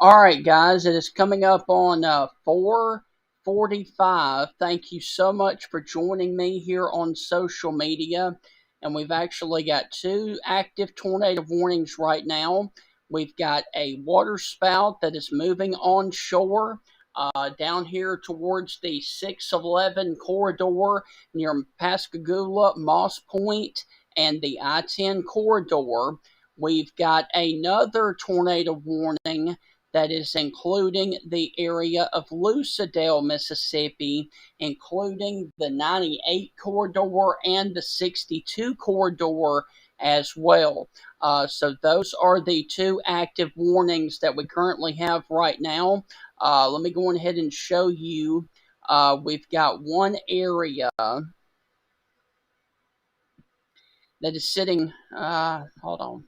All right, guys, it is coming up on 4:45. Thank you so much for joining me here on social media. And we've actually got two active tornado warnings right now. We've got a water spout that is moving onshore down here towards the 611 corridor near Pascagoula, Moss Point, and the I-10 corridor. We've got another tornado warning that is including the area of Lucedale, Mississippi, including the 98 corridor and the 62 corridor as well. So those are the two active warnings that we currently have right now. Let me go ahead and show you. We've got one area that is sitting. Hold on.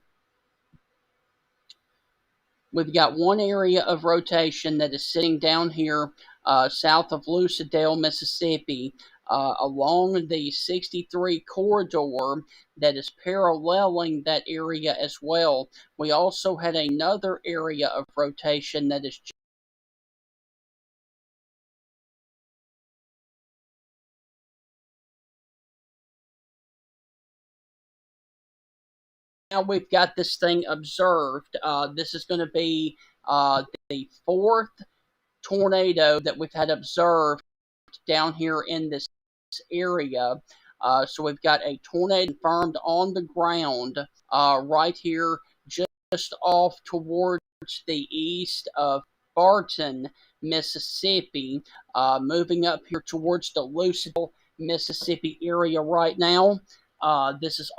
We've got one area of rotation that is sitting down here south of Lucedale, Mississippi, along the 63 corridor that is paralleling that area as well. We also had another area of rotation that is now we've got this thing observed. This is going to be the fourth tornado that we've had observed down here in this area. So we've got a tornado confirmed on the ground right here, just off towards the east of Barton, Mississippi, moving up here towards the Lucedale, Mississippi area right now. This is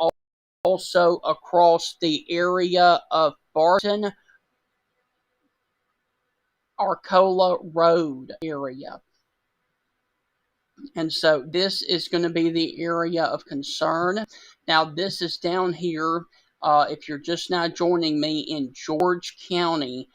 also across the area of Barton, Arcola Road area. And so this is going to be the area of concern. Now, this is down here, if you're just now joining me, in George County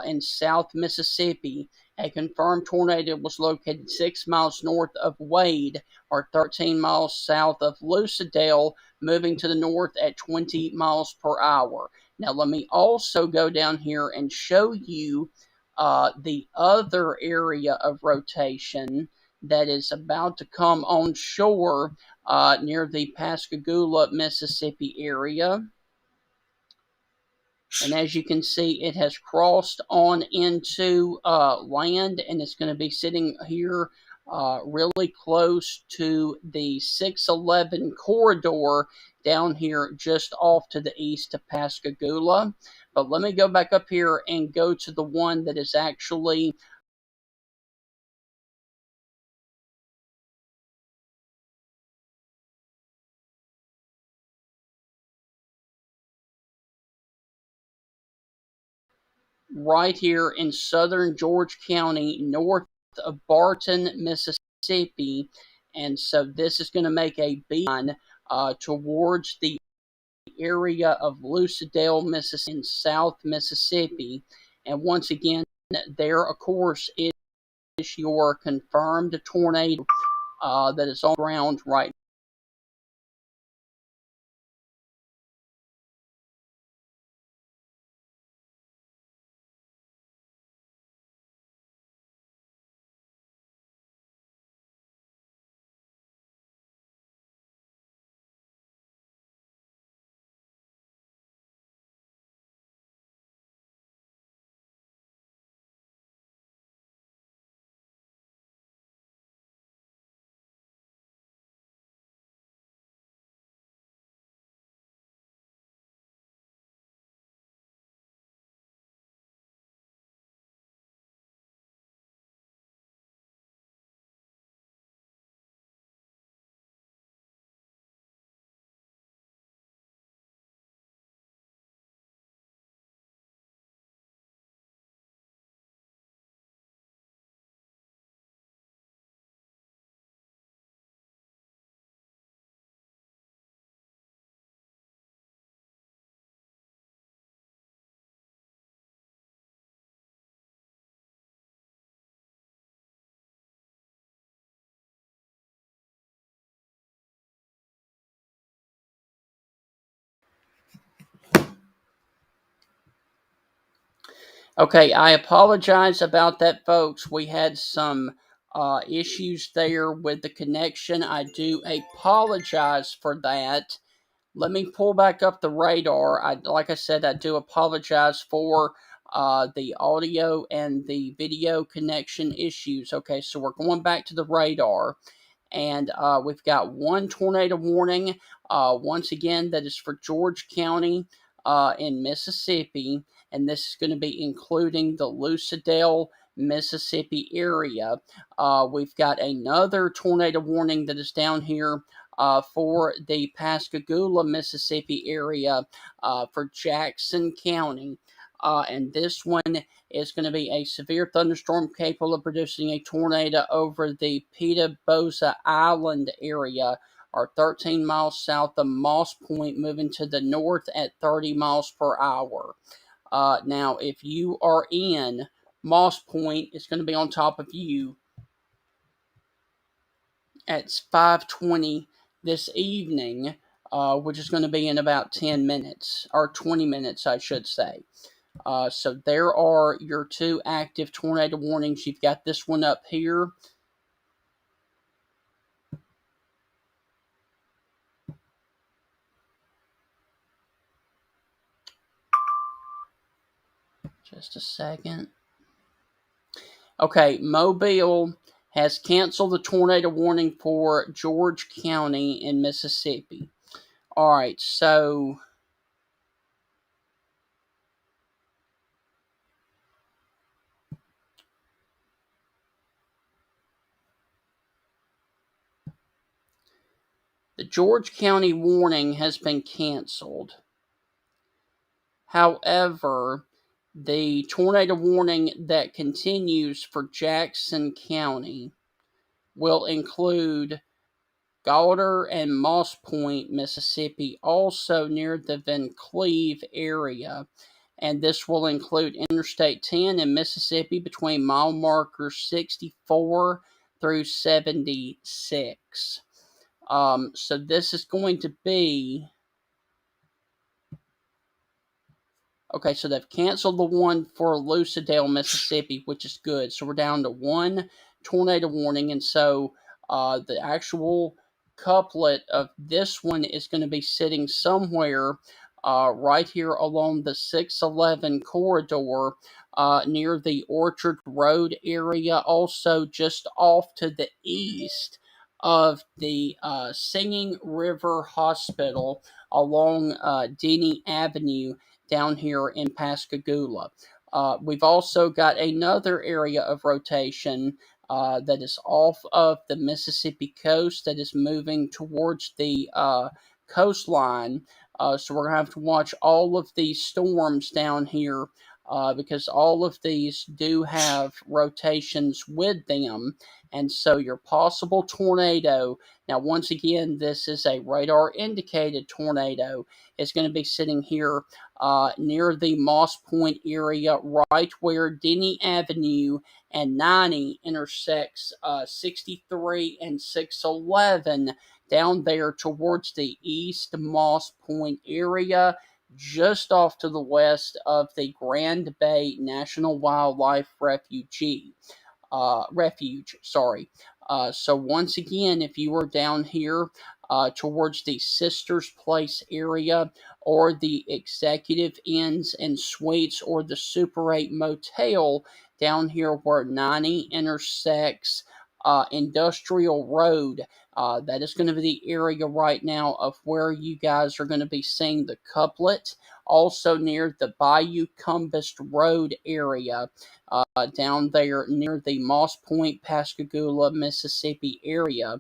in South Mississippi. A confirmed tornado was located 6 miles north of Wade, or 13 miles south of Lucedale, moving to the north at 20 miles per hour. Now, let me also go down here and show you the other area of rotation that is about to come on shore near the Pascagoula, Mississippi area. And as you can see, it has crossed on into land, and it's going to be sitting here really close to the 611 corridor down here just off to the east of Pascagoula. But let me go back up here and go to the one that is actually right here in southern George County, north of Barton, Mississippi. And so this is going to make a beeline towards the area of Lucedale, Mississippi, in South Mississippi. And once again, there, of course, is your confirmed tornado that is on the ground right Okay, I apologize about that, folks. We had some issues there with the connection. I do apologize for that. Let me pull back up the radar. Like I said, I do apologize for the audio and the video connection issues. Okay, so we're going back to the radar, and we've got one tornado warning. Once again, that is for George County in Mississippi, and this is going to be including the Lucedale, Mississippi area. We've got another tornado warning that is down here for the Pascagoula, Mississippi area for Jackson County. And this one is going to be a severe thunderstorm capable of producing a tornado over the Petalbosa Island area, or 13 miles south of Moss Point, moving to the north at 30 miles per hour. Now, if you are in Moss Point, it's going to be on top of you at 5:20 this evening, which is going to be in about 10 minutes, or 20 minutes, I should say. So there are your two active tornado warnings. You've got this one up here. Just a second. Okay, Mobile has canceled the tornado warning for George County in Mississippi. All right, so the George County warning has been canceled. However, the tornado warning that continues for Jackson County will include Gauder and Moss Point, Mississippi, also near the Vancleave area. And this will include Interstate 10 in Mississippi between mile markers 64 through 76. So this is going to be... Okay, so they've canceled the one for Lucedale, Mississippi, which is good. So we're down to one tornado warning, and so the actual couplet of this one is going to be sitting somewhere right here along the 611 corridor near the Orchard Road area, also just off to the east of the Singing River Hospital along Denny Avenue down here in Pascagoula. We've also got another area of rotation that is off of the Mississippi coast that is moving towards the coastline. So we're going to have to watch all of these storms down here because all of these do have rotations with them. And so your possible tornado, now once again, this is a radar indicated tornado, is going to be sitting here near the Moss Point area, right where Denny Avenue and 90 intersects 63 and 611, down there towards the East Moss Point area, just off to the west of the Grand Bay National Wildlife Refuge. Sorry. So once again, if you are down here towards the Sisters Place area, or the Executive Inns and Suites, or the Super 8 Motel down here where 90 intersects Industrial Road. That is going to be the area right now of where you guys are going to be seeing the couplet. Also near the Bayou Cumbest Road area, down there near the Moss Point, Pascagoula, Mississippi area.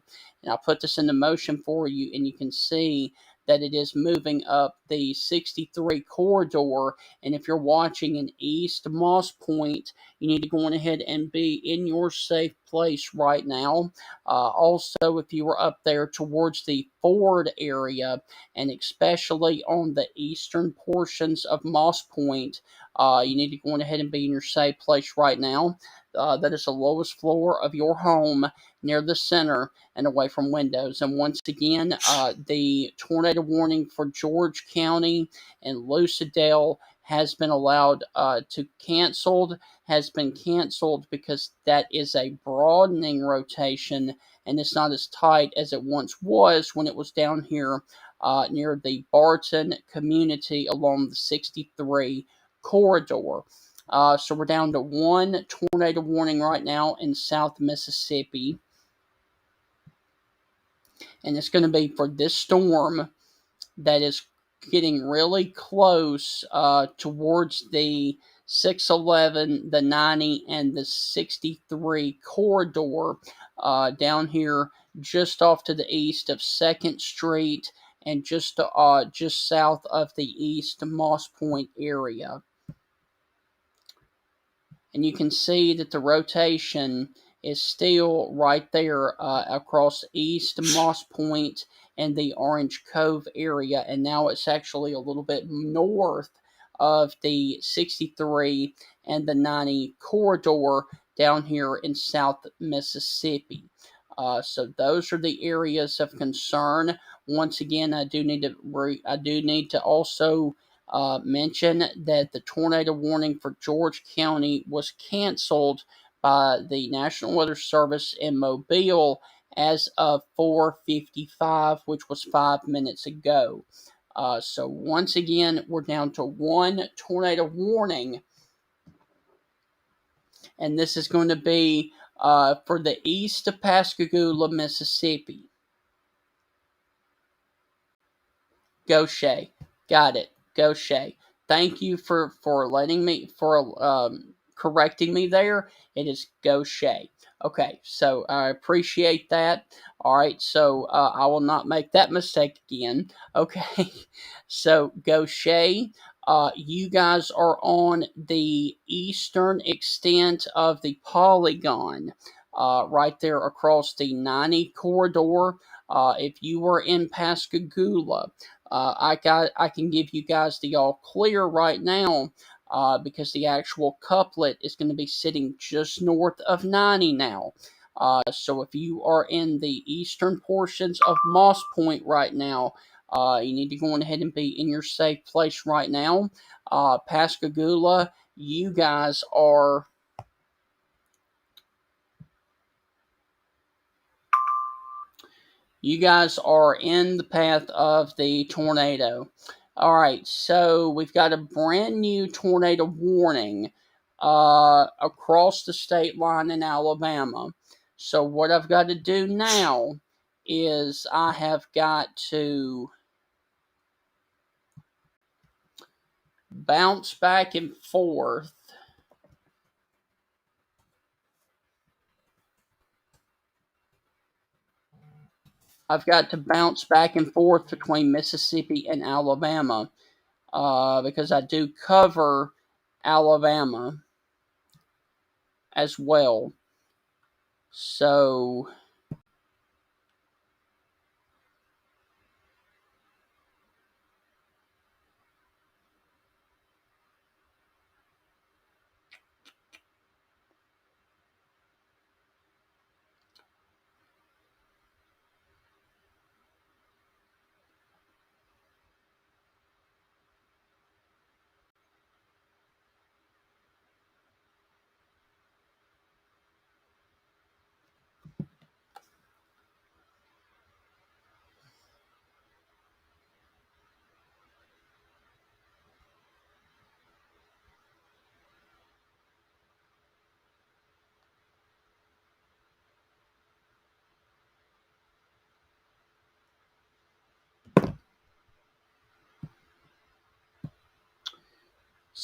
And I'll put this into motion for you, and you can see that it is moving up the 63 corridor. And if you're watching in East Moss Point, you need to go on ahead and be in your safe place right now. Also, if you are up there towards the Ford area, and especially on the eastern portions of Moss Point, you need to go on ahead and be in your safe place right now. That is the lowest floor of your home, near the center and away from windows. And once again, the tornado warning for George County and Lucedale has been allowed has been canceled because that is a broadening rotation and it's not as tight as it once was when it was down here near the Barton community along the 63 corridor. So we're down to one tornado warning right now in South Mississippi. And it's going to be for this storm that is getting really close towards the 611, the 90, and the 63 corridor down here just off to the east of 2nd Street and just south of the East Moss Point area. And you can see that the rotation is still right there across East Moss Point and the Orange Cove area, and now it's actually a little bit north of the 63 and the 90 corridor down here in South Mississippi. So those are the areas of concern. Once again, I do need to also mention that the tornado warning for George County was canceled by the National Weather Service in Mobile as of 4:55, which was 5 minutes ago. So once again, we're down to one tornado warning, and this is going to be for the east of Pascagoula, Mississippi. Go Shay. Got it. Go Shay. Thank you for letting me correcting me there. It is Go Shay. Okay, so I appreciate that. All right, so I will not make that mistake again. Okay, so Go Shay. You guys are on the eastern extent of the polygon, right there across the 90 corridor. If you were in Pascagoula, I can give you guys the all clear right now because the actual couplet is going to be sitting just north of 90 now. So if you are in the eastern portions of Moss Point right now, you need to go on ahead and be in your safe place right now. Pascagoula, you guys are in the path of the tornado. All right, so we've got a brand new tornado warning across the state line in Alabama. So what I've got to do now is I have got to bounce back and forth. I've got to bounce back and forth between Mississippi and Alabama because I do cover Alabama as well. So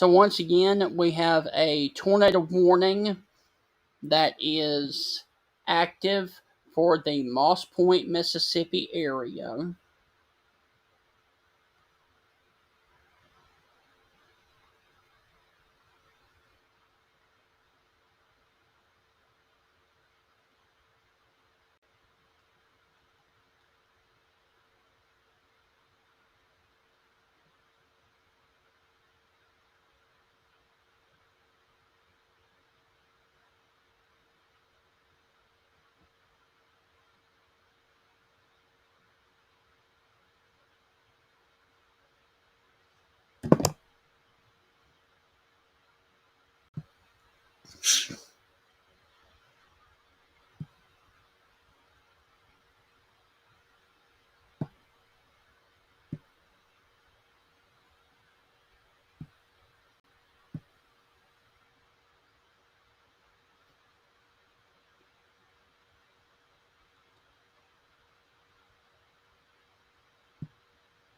once again, we have a tornado warning that is active for the Moss Point, Mississippi area.